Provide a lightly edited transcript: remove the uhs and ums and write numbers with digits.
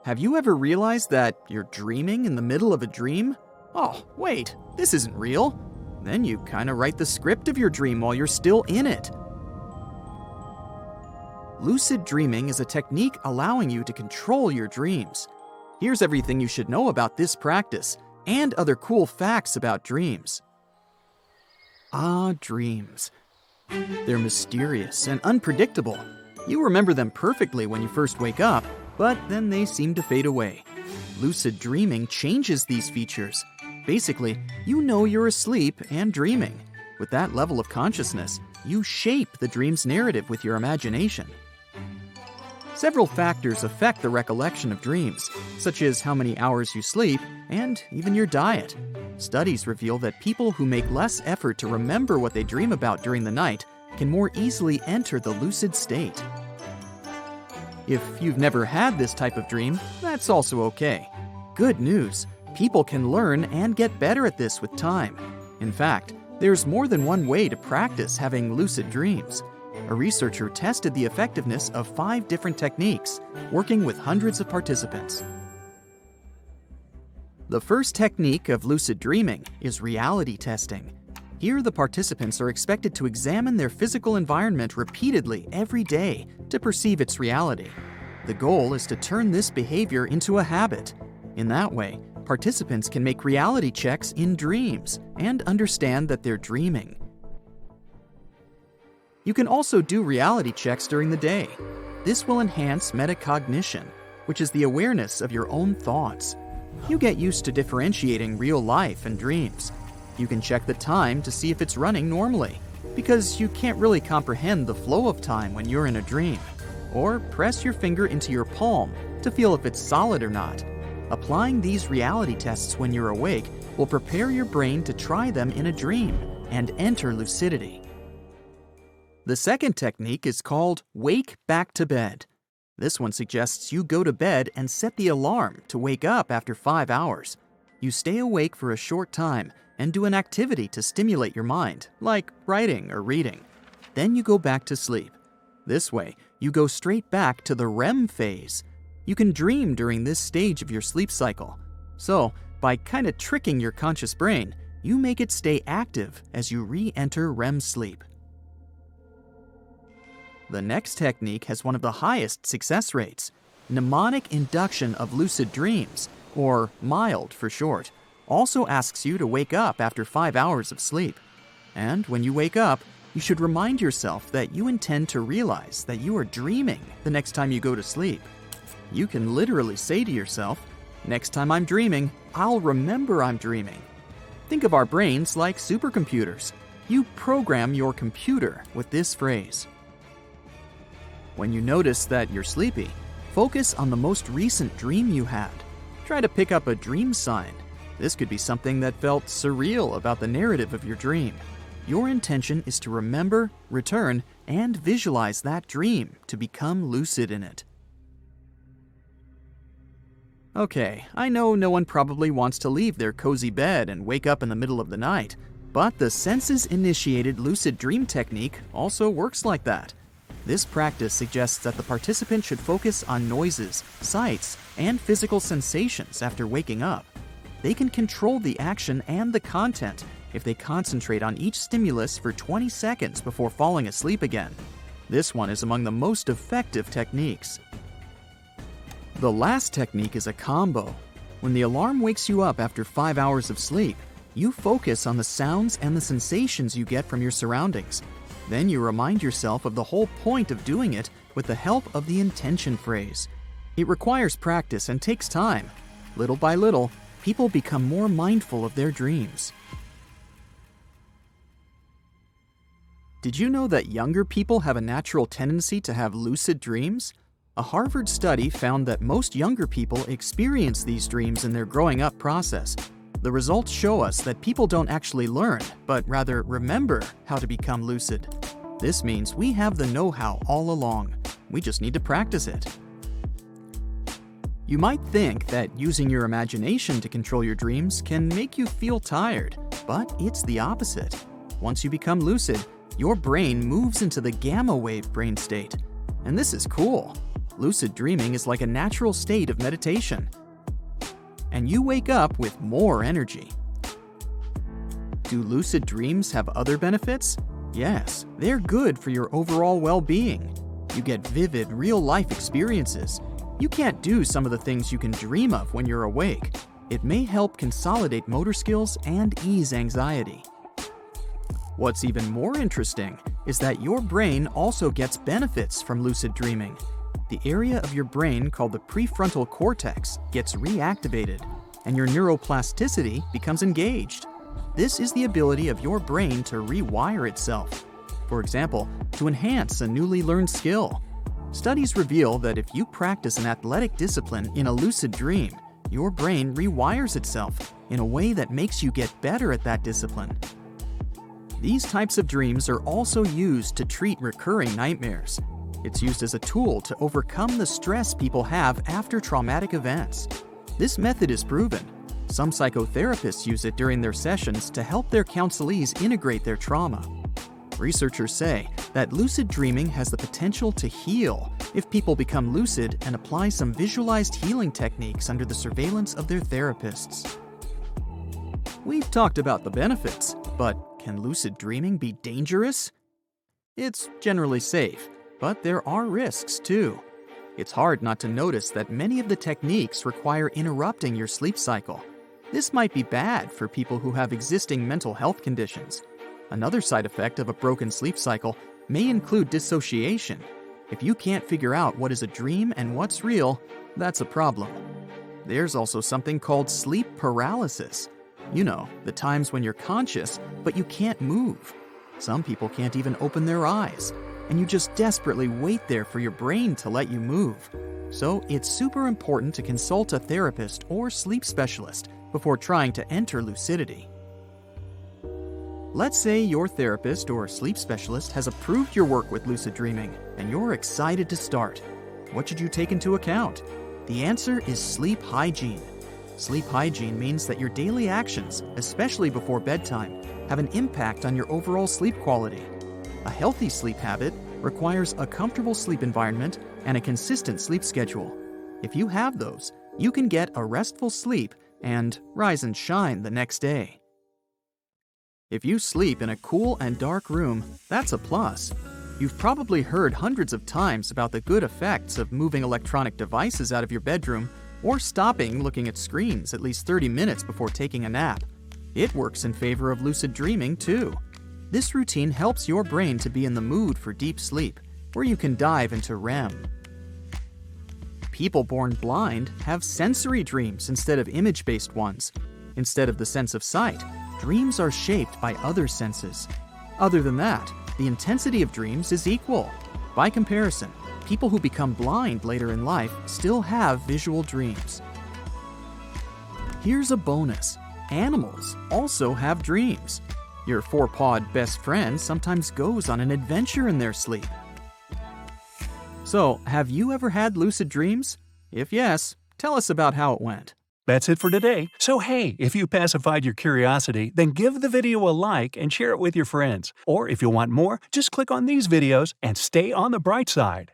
Have you ever realized that you're dreaming in the middle of a dream? Oh, wait, this isn't real. Then you kind of write the script of your dream while you're still in it. Lucid dreaming is a technique allowing you to control your dreams. Here's everything you should know about this practice and other cool facts about dreams. Dreams. They're mysterious and unpredictable. You remember them perfectly when you first wake up, but then they seem to fade away. Lucid dreaming changes these features. Basically, you know you're asleep and dreaming. With that level of consciousness, you shape the dream's narrative with your imagination. Several factors affect the recollection of dreams, such as how many hours you sleep and even your diet. Studies reveal that people who make less effort to remember what they dream about during the night can more easily enter the lucid state. If you've never had this type of dream, that's also okay. Good news, people can learn and get better at this with time. In fact, there's more than one way to practice having lucid dreams. A researcher tested the effectiveness of 5 different techniques, working with hundreds of participants. The first technique of lucid dreaming is reality testing. Here, the participants are expected to examine their physical environment repeatedly every day to perceive its reality. The goal is to turn this behavior into a habit. In that way, participants can make reality checks in dreams and understand that they're dreaming. You can also do reality checks during the day. This will enhance metacognition, which is the awareness of your own thoughts. You get used to differentiating real life and dreams. You can check the time to see if it's running normally, because you can't really comprehend the flow of time when you're in a dream. Or press your finger into your palm to feel if it's solid or not. Applying these reality tests when you're awake will prepare your brain to try them in a dream and enter lucidity. The second technique is called Wake Back to Bed. This one suggests you go to bed and set the alarm to wake up after 5 hours. You stay awake for a short time and do an activity to stimulate your mind, like writing or reading. Then you go back to sleep. This way, you go straight back to the REM phase. You can dream during this stage of your sleep cycle. So, by kind of tricking your conscious brain, you make it stay active as you re-enter REM sleep. The next technique has one of the highest success rates. Mnemonic Induction of lucid dreams, or MILD for short, also asks you to wake up after 5 hours of sleep. And when you wake up, you should remind yourself that you intend to realize that you are dreaming the next time you go to sleep. You can literally say to yourself, "Next time I'm dreaming, I'll remember I'm dreaming." Think of our brains like supercomputers. You program your computer with this phrase. When you notice that you're sleepy, focus on the most recent dream you had. Try to pick up a dream sign. This could be something that felt surreal about the narrative of your dream. Your intention is to remember, return, and visualize that dream to become lucid in it. Okay, I know no one probably wants to leave their cozy bed and wake up in the middle of the night, but the senses-initiated lucid dream technique also works like that. This practice suggests that the participant should focus on noises, sights, and physical sensations after waking up. They can control the action and the content if they concentrate on each stimulus for 20 seconds before falling asleep again. This one is among the most effective techniques. The last technique is a combo. When the alarm wakes you up after 5 hours of sleep, you focus on the sounds and the sensations you get from your surroundings. Then you remind yourself of the whole point of doing it with the help of the intention phrase. It requires practice and takes time. Little by little, people become more mindful of their dreams. Did you know that younger people have a natural tendency to have lucid dreams? A Harvard study found that most younger people experience these dreams in their growing up process. The results show us that people don't actually learn, but rather remember how to become lucid. This means we have the know-how all along. We just need to practice it. You might think that using your imagination to control your dreams can make you feel tired, but it's the opposite. Once you become lucid, your brain moves into the gamma wave brain state. And this is cool. Lucid dreaming is like a natural state of meditation, and you wake up with more energy. Do lucid dreams have other benefits? Yes, they're good for your overall well-being. You get vivid, real-life experiences. You can't do some of the things you can dream of when you're awake. It may help consolidate motor skills and ease anxiety. What's even more interesting is that your brain also gets benefits from lucid dreaming. The area of your brain called the prefrontal cortex gets reactivated, and your neuroplasticity becomes engaged. This is the ability of your brain to rewire itself. For example, to enhance a newly learned skill. Studies reveal that if you practice an athletic discipline in a lucid dream, your brain rewires itself in a way that makes you get better at that discipline. These types of dreams are also used to treat recurring nightmares. It's used as a tool to overcome the stress people have after traumatic events. This method is proven. Some psychotherapists use it during their sessions to help their counselees integrate their trauma. Researchers say that lucid dreaming has the potential to heal if people become lucid and apply some visualized healing techniques under the surveillance of their therapists. We've talked about the benefits, but can lucid dreaming be dangerous? It's generally safe, but there are risks too. It's hard not to notice that many of the techniques require interrupting your sleep cycle. This might be bad for people who have existing mental health conditions. Another side effect of a broken sleep cycle may include dissociation. If you can't figure out what is a dream and what's real, that's a problem. There's also something called sleep paralysis. You know, the times when you're conscious, but you can't move. Some people can't even open their eyes, and you just desperately wait there for your brain to let you move. So it's super important to consult a therapist or sleep specialist before trying to enter lucidity. Let's say your therapist or sleep specialist has approved your work with lucid dreaming, and you're excited to start. What should you take into account? The answer is sleep hygiene. Sleep hygiene means that your daily actions, especially before bedtime, have an impact on your overall sleep quality. A healthy sleep habit requires a comfortable sleep environment and a consistent sleep schedule. If you have those, you can get a restful sleep and rise and shine the next day. If you sleep in a cool and dark room, that's a plus. You've probably heard hundreds of times about the good effects of moving electronic devices out of your bedroom or stopping looking at screens at least 30 minutes before taking a nap. It works in favor of lucid dreaming too. This routine helps your brain to be in the mood for deep sleep, where you can dive into REM. People born blind have sensory dreams instead of image-based ones. Instead of the sense of sight, dreams are shaped by other senses. Other than that, the intensity of dreams is equal. By comparison, people who become blind later in life still have visual dreams. Here's a bonus. Animals also have dreams. Your four-pawed best friend sometimes goes on an adventure in their sleep. So, have you ever had lucid dreams? If yes, tell us about how it went. That's it for today. So hey, if you pacified your curiosity, then give the video a like and share it with your friends. Or if you want more, just click on these videos and stay on the bright side.